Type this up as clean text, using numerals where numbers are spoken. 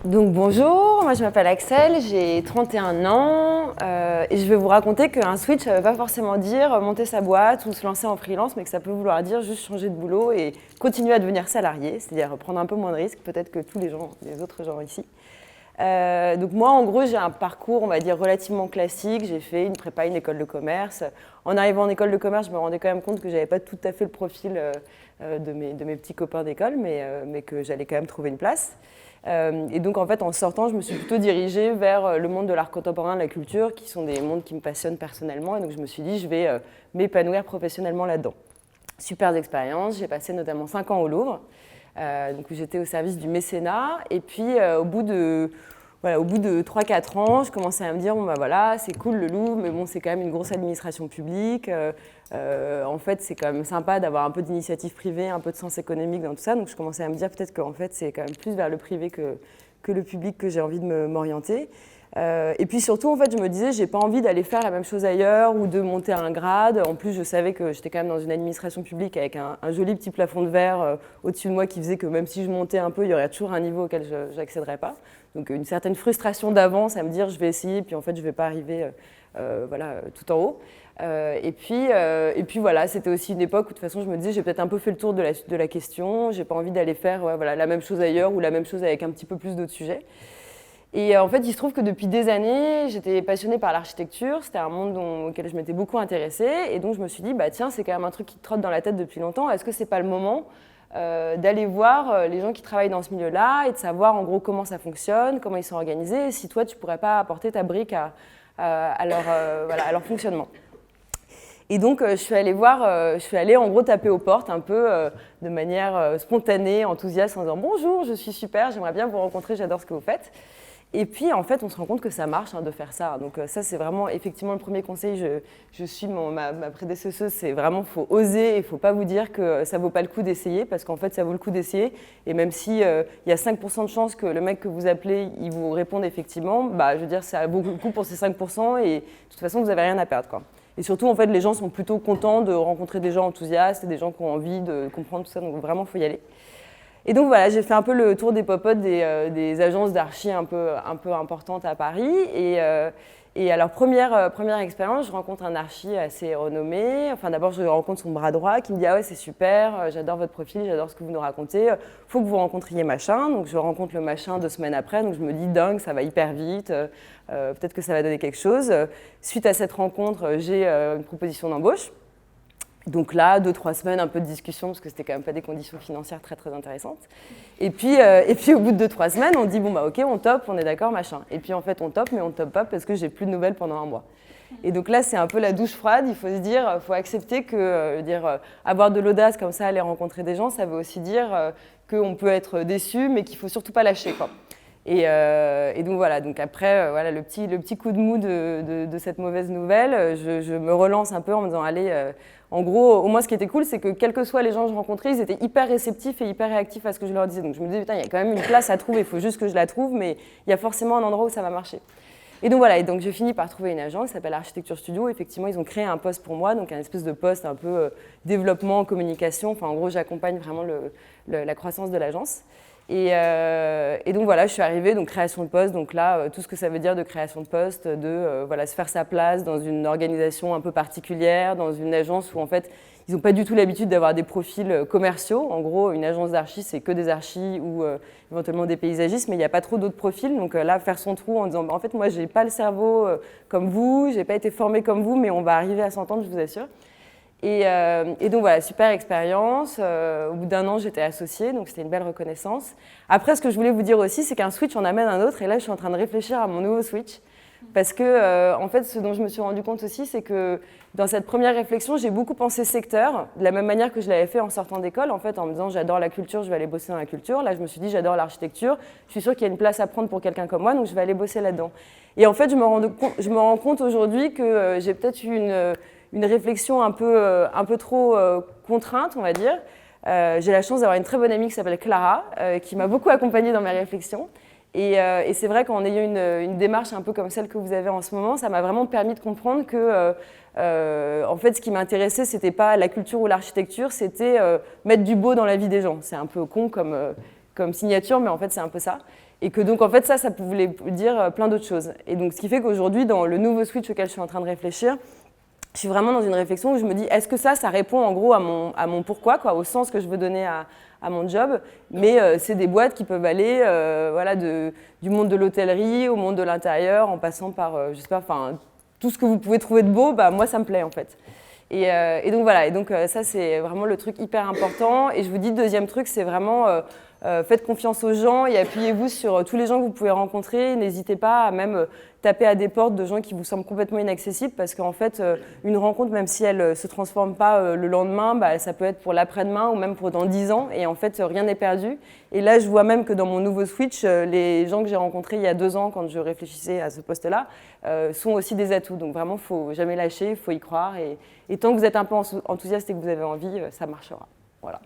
Donc bonjour, moi je m'appelle Axel, j'ai 31 ans et je vais vous raconter qu'un switch ça ne veut pas forcément dire monter sa boîte ou se lancer en freelance, mais que ça peut vouloir dire juste changer de boulot et continuer à devenir salarié, c'est-à-dire prendre un peu moins de risques peut-être que tous les autres gens ici. Donc moi en gros j'ai un parcours on va dire relativement classique, j'ai fait une prépa, une école de commerce. En arrivant en école de commerce je me rendais quand même compte que j'avais pas tout à fait le profil de mes petits copains d'école, mais que j'allais quand même trouver une place. Et donc en fait en sortant je me suis plutôt dirigée vers le monde de l'art contemporain, de la culture, qui sont des mondes qui me passionnent personnellement, et donc je me suis dit je vais m'épanouir professionnellement là-dedans. Super expérience, j'ai passé notamment 5 ans au Louvre, donc où j'étais au service du mécénat, et puis au bout de 3-4 ans, je commençais à me dire, bon bah voilà, c'est cool le Louvre, mais bon, c'est quand même une grosse administration publique. En fait, c'est quand même sympa d'avoir un peu d'initiative privée, un peu de sens économique dans tout ça. Donc je commençais à me dire peut-être qu'en fait, c'est quand même plus vers le privé que le public que j'ai envie de m'orienter. Et puis surtout, en fait, je me disais, j'ai pas envie d'aller faire la même chose ailleurs ou de monter un grade. En plus, je savais que j'étais quand même dans une administration publique avec un joli petit plafond de verre au-dessus de moi qui faisait que même si je montais un peu, il y aurait toujours un niveau auquel je n'accéderais pas. Donc une certaine frustration d'avance à me dire, je vais essayer, puis en fait, je vais pas arriver tout en haut. Et puis voilà, c'était aussi une époque où de toute façon, je me disais, j'ai peut-être un peu fait le tour de la question. J'ai pas envie d'aller faire la même chose ailleurs ou la même chose avec un petit peu plus d'autres sujets. Et en fait, il se trouve que depuis des années, j'étais passionnée par l'architecture. C'était un monde auquel je m'étais beaucoup intéressée. Et donc, je me suis dit, bah, tiens, c'est quand même un truc qui te trotte dans la tête depuis longtemps. Est-ce que c'est pas le moment d'aller voir les gens qui travaillent dans ce milieu-là et de savoir en gros comment ça fonctionne, comment ils sont organisés, et si toi, tu pourrais pas apporter ta brique à leur fonctionnement. Et donc, je suis allée en gros taper aux portes un peu de manière spontanée, enthousiaste, en disant « Bonjour, je suis super, j'aimerais bien vous rencontrer, j'adore ce que vous faites ». Et puis, en fait, on se rend compte que ça marche de faire ça. Donc ça, c'est vraiment effectivement le premier conseil. Je suis ma prédécesseuse, c'est vraiment, il faut oser et il ne faut pas vous dire que ça ne vaut pas le coup d'essayer, parce qu'en fait, ça vaut le coup d'essayer. Et même s'il y a 5% de chance que le mec que vous appelez, il vous réponde effectivement, bah, je veux dire, ça vaut le coup pour ces 5%, et de toute façon, vous n'avez rien à perdre, quoi. Et surtout, en fait, les gens sont plutôt contents de rencontrer des gens enthousiastes et des gens qui ont envie de comprendre tout ça. Donc vraiment, il faut y aller. Et donc voilà, j'ai fait un peu le tour des pop-up des agences d'archi un peu importantes à Paris. Et alors, première expérience, je rencontre un archi assez renommé. Enfin, d'abord, je rencontre son bras droit qui me dit « Ah ouais, c'est super, j'adore votre profil, j'adore ce que vous nous racontez, faut que vous rencontriez machin ». Donc, je rencontre le machin 2 semaines après, donc je me dis « Dingue, ça va hyper vite, peut-être que ça va donner quelque chose ». Suite à cette rencontre, j'ai une proposition d'embauche. Donc là, 2-3 semaines, un peu de discussion, parce que c'était quand même pas des conditions financières très très intéressantes. Et puis au bout de 2-3 semaines, on dit bon bah ok, on top, on est d'accord, machin. Et puis en fait, on top, mais on top pas parce que j'ai plus de nouvelles pendant 1 mois. Et donc là, c'est un peu la douche froide. Il faut se dire, faut accepter que avoir de l'audace comme ça, aller rencontrer des gens, ça veut aussi dire qu'on peut être déçu, mais qu'il faut surtout pas lâcher, quoi. Et donc voilà, donc après le petit coup de mou de cette mauvaise nouvelle, je me relance un peu en me disant allez, en gros, au moins ce qui était cool, c'est que quels que soient les gens que je rencontrais, ils étaient hyper réceptifs et hyper réactifs à ce que je leur disais. Donc je me disais putain, il y a quand même une place à trouver, il faut juste que je la trouve, mais il y a forcément un endroit où ça va marcher. Et donc voilà, et donc j'ai fini par trouver une agence qui s'appelle Architecture Studio. Effectivement, ils ont créé un poste pour moi, donc un espèce de poste un peu développement, communication. Enfin, en gros, j'accompagne vraiment la croissance de l'agence. Et donc voilà, je suis arrivée, donc création de poste, donc là, tout ce que ça veut dire de création de poste, se faire sa place dans une organisation un peu particulière, dans une agence où en fait, ils n'ont pas du tout l'habitude d'avoir des profils commerciaux. En gros, une agence d'archi, c'est que des archis ou éventuellement des paysagistes, mais il n'y a pas trop d'autres profils. Donc là, faire son trou en disant, en fait, moi, je n'ai pas le cerveau comme vous, je n'ai pas été formée comme vous, mais on va arriver à s'entendre, je vous assure. Et donc voilà, super expérience. Au bout d'1 an, j'étais associée, donc c'était une belle reconnaissance. Après, ce que je voulais vous dire aussi, c'est qu'un switch en amène un autre. Et là, je suis en train de réfléchir à mon nouveau switch. Parce que, en fait, ce dont je me suis rendu compte aussi, c'est que dans cette première réflexion, j'ai beaucoup pensé secteur, de la même manière que je l'avais fait en sortant d'école, en fait, en me disant j'adore la culture, je vais aller bosser dans la culture. Là, je me suis dit j'adore l'architecture, je suis sûre qu'il y a une place à prendre pour quelqu'un comme moi, donc je vais aller bosser là-dedans. Et en fait, je me rends compte aujourd'hui que j'ai peut-être eu une réflexion un peu trop contrainte, on va dire. J'ai la chance d'avoir une très bonne amie qui s'appelle Clara, qui m'a beaucoup accompagnée dans mes réflexions. Et c'est vrai qu'en ayant une démarche un peu comme celle que vous avez en ce moment, ça m'a vraiment permis de comprendre que, en fait, ce qui m'intéressait, c'était pas la culture ou l'architecture, c'était mettre du beau dans la vie des gens. C'est un peu con comme signature, mais en fait, c'est un peu ça. Et que donc, en fait, ça voulait dire plein d'autres choses. Et donc, ce qui fait qu'aujourd'hui, dans le nouveau switch auquel je suis en train de réfléchir, je suis vraiment dans une réflexion où je me dis, est-ce que ça répond en gros à mon pourquoi, quoi, au sens que je veux donner à mon job, mais c'est des boîtes qui peuvent aller voilà, du monde de l'hôtellerie au monde de l'intérieur, en passant par, je sais pas, enfin, tout ce que vous pouvez trouver de beau, bah, moi, ça me plaît, en fait. Et donc, voilà, ça, c'est vraiment le truc hyper important. Et je vous dis, deuxième truc, c'est vraiment... faites confiance aux gens et appuyez-vous sur tous les gens que vous pouvez rencontrer. N'hésitez pas à même taper à des portes de gens qui vous semblent complètement inaccessibles parce qu'en fait, une rencontre, même si elle ne se transforme pas le lendemain, bah, ça peut être pour l'après-demain ou même pour dans 10 ans. Et en fait, rien n'est perdu. Et là, je vois même que dans mon nouveau switch, les gens que j'ai rencontrés il y a 2 ans quand je réfléchissais à ce poste-là sont aussi des atouts. Donc vraiment, il ne faut jamais lâcher, il faut y croire. Et tant que vous êtes un peu enthousiaste et que vous avez envie, ça marchera. Voilà.